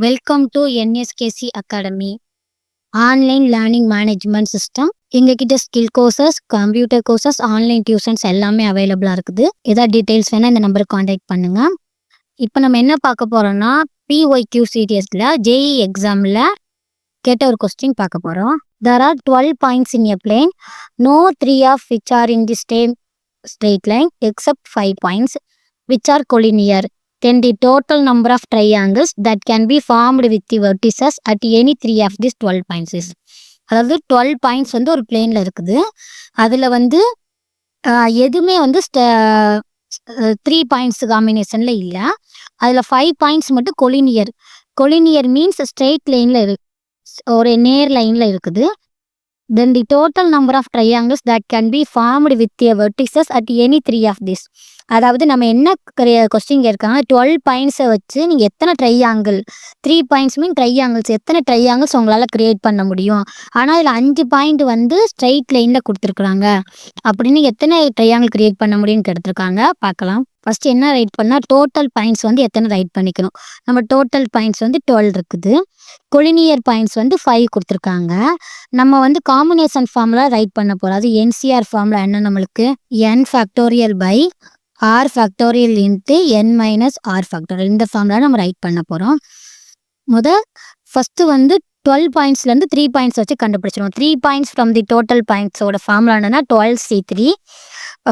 Welcome to NSKC academy online learning management system. எங்ககிட்ட skill courses, computer courses, online tuitions எல்லாமே அவைலபிளாக இருக்குது. ஏதாவது டீட்டெயில்ஸ் வேணால் இந்த நம்பருக்கு காண்டாக்ட் பண்ணுங்க. இப்போ நம்ம என்ன பார்க்க போகிறோம்னா PYQ சீரியஸில் JEE எக்ஸாமில் கேட்ட ஒரு கொஸ்டின் பார்க்க போகிறோம். There are 12 points in a plane. No 3 of which are in the same straight line except 5 points which are collinear. Then the total number of triangles that can be formed with the vertices at any 3 of these 12 points is. அதாவது 12 points வந்து ஒரு பிளேனில் இருக்குது. அதில் வந்து எதுவுமே வந்து 3 points காம்பினேஷனில் இல்லை. அதில் 5 பாயிண்ட்ஸ் மட்டும் கொலினியர். கொலினியர் மீன்ஸ் ஸ்ட்ரெயிட் லைனில் ஒரு நேர் லைனில் இருக்குது. Then the total number of triangles that can be formed with the vertices at any 3 of these. அதாவது நம்ம என்ன கொஸ்டின் கேட்காங்க, 12 பாயிண்ட்ஸை வச்சு நீங்கள் எத்தனை ட்ரையாங்கிள், 3 பாயிண்ட்ஸ் மீன் ட்ரையாங்கிள்ஸ், எத்தனை ட்ரையாங்கிள்ஸ் உங்களால் கிரியேட் பண்ண முடியும். ஆனால் இதில் 5 பாயிண்ட் வந்து ஸ்ட்ரைட் லைனில் கொடுத்துருக்குறாங்க. அப்படின்னு எத்தனை ட்ரையாங்கிள் கிரியேட் பண்ண முடியும்னு எடுத்துருக்காங்க, பார்க்கலாம். ஃபஸ்ட்டு என்ன ரைட் பண்ணால் டோட்டல் பாயிண்ட்ஸ் வந்து எத்தனை ரைட் பண்ணிக்கணும். நம்ம டோட்டல் பாயிண்ட்ஸ் வந்து 12 இருக்குது. கொலினியர் பாயிண்ட்ஸ் வந்து 5 கொடுத்துருக்காங்க. நம்ம வந்து காம்பினேஷன் ஃபார்முலா ரைட் பண்ண போகிறோம். அது NCR ஃபார்முலா என்ன, நம்மளுக்கு n factorial by r factorial into n minus r factorial. இந்த ஃபார்முலா நம்ம ரைட் பண்ண போகிறோம். ஃபஸ்ட்டு வந்து 12 பாயிண்ட்ஸ்லேருந்து 3 பாயிண்ட்ஸ் வச்சு கண்டுபிடிச்சிடும். 3 பாயிண்ட்ஸ் ஃப்ரம் தி டோட்டல் பாயிண்ட்ஸோட ஃபார்முலா என்னன்னா 12C3.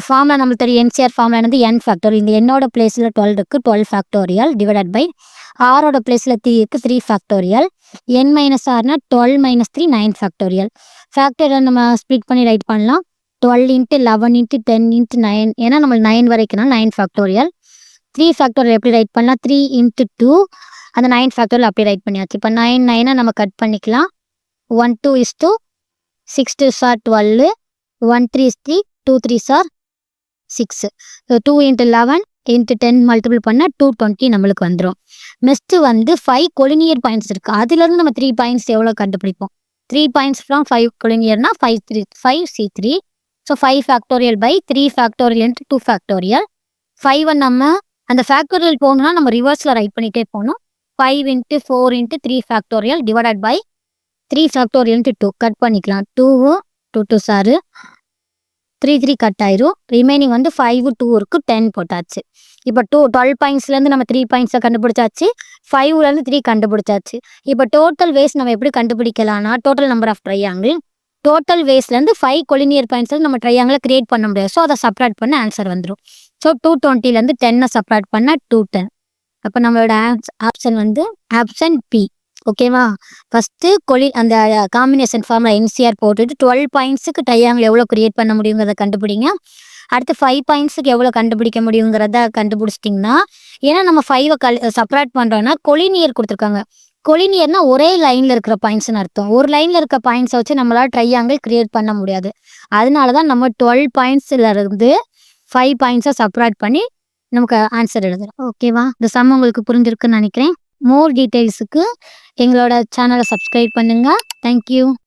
ஃபார்முலா நம்மளுக்கு தெரியும், NCR ஃபார்முலா என்னது n ஃபேக்டோரியல். இந்த என்னோட பிளேஸில் 12 இருக்குது, 12 ஃபேக்டோரியல் டிவைடட் பை ஆரோட பிளேஸில் 3 இருக்குது, 3 ஃபேக்டோரியல். n மைனஸ் ஆர்னா 12 மைனஸ் 3 9 ஃபேக்டோரியல். ஃபேக்டோரியல் நம்ம ஸ்ப்ளிட் பண்ணி ரைட் பண்ணலாம். 12 இன்ட்டு 11 இன்ட்டு 10 இன்ட்டு 9, ஏன்னா நம்மளுக்கு 9 வரைக்கும்னா 9 ஃபேக்டோரியல். 3 ஃபேக்டோரியல் எப்படி ரைட் பண்ணலாம், 3 இன்ட்டு 2, அந்த 9 ஃபேக்டோரியல் அப்படியே ரைட் பண்ணியாச்சு. இப்போ 9 9 நம்ம கட் பண்ணிக்கலாம். 1 2 is 2, 6 2 are 12, 1 3 is 3, 2 3 are 6. 2 into 11 into 10 multiple பண்ணால் 220 நம்மளுக்கு வந்துடும். நெக்ஸ்ட்டு வந்து 5 கொலினியர் பாயிண்ட்ஸ் இருக்குது. அதுலேருந்து நம்ம 3 பாயிண்ட்ஸ் எவ்வளோ கண்டுபிடிப்போம். 3 பாயிண்ட்ஸ் ஃப்ரம் 5 கொலினியர்னா 5C3. So 5 factorial by 3 factorial into 2 factorial. 5 நம்ம அந்த ஃபேக்டோரியல் போகணும்னா நம்ம ரிவர்ஸில் ரைட் பண்ணிகிட்டே போகணும். 5 into 4 into 3 factorial divided by 3 factorial into 2 cut பண்ணிக்கலாம். 2 2 2 சாரு 3 3 கட் ஆயிரும். ரிமைனிங் வந்து 5 2 இருக்குது, 10 போட்டாச்சு. இப்போ 12 பாயிண்ட்ஸ்லேருந்து நம்ம 3 பாயிண்ட்ஸை கண்டுபிடிச்சாச்சு, 5லேருந்து 3 கண்டுபிடிச்சாச்சு. இப்போ டோட்டல் வேஸ் நம்ம எப்படி கண்டுபிடிக்கலாம்னா total number of triangle. Total வேஸ்லேருந்து 5 கொலினியர் பாயிண்ட்ஸ் நம்ம ட்ரையாங்கிளை கிரியேட் பண்ண முடியாது. ஸோ அதை சப்ராக்ட் பண்ண ஆன்சர் வந்துடும். ஸோ 220லேருந்து 10 சப்ராக்ட் பண்ணால் 210. அப்போ நம்மளோட ஆப்ஷன் வந்து ஆப்ஷன் பி. ஓகேவா? ஃபஸ்ட்டு அந்த காம்பினேஷன் ஃபார்முலா NCR போட்டுட்டு 12 பாயிண்ட்ஸுக்கு ட்ரையாங்கிள் எவ்வளோ கிரியேட் பண்ண முடியுங்கிறத கண்டுபிடிங்க. அடுத்து 5 பாயிண்ட்ஸுக்கு எவ்வளோ கண்டுபிடிக்க முடியுங்கிறத கண்டுபிடிச்சிட்டிங்கன்னா, ஏன்னா நம்ம 5 சப்ராக்ட் பண்ணுறோன்னா கொலினியர் கொடுத்துருக்காங்க. கொலினியர்னா ஒரே லைனில் இருக்கிற பாயிண்ட்ஸ்னு அர்த்தம். ஒரு லைனில் இருக்க பாயிண்ட்ஸை வச்சு நம்மளால் ட்ரையாங்கிள் கிரியேட் பண்ண முடியாது. அதனால தான் நம்ம 12 பாயிண்ட்ஸ்லேருந்து 5 பாயிண்ட்ஸை சப்ராக்ட் பண்ணி நமக்கு ஆன்சர் எழுதுறோம். ஓகேவா? இந்த சம் உங்களுக்கு புரிஞ்சிருக்குன்னு நினைக்கிறேன். மோர் டீட்டெயில்ஸுக்கு எங்களோட சேனலை சப்ஸ்கிரைப் பண்ணுங்கள். தேங்க்யூ.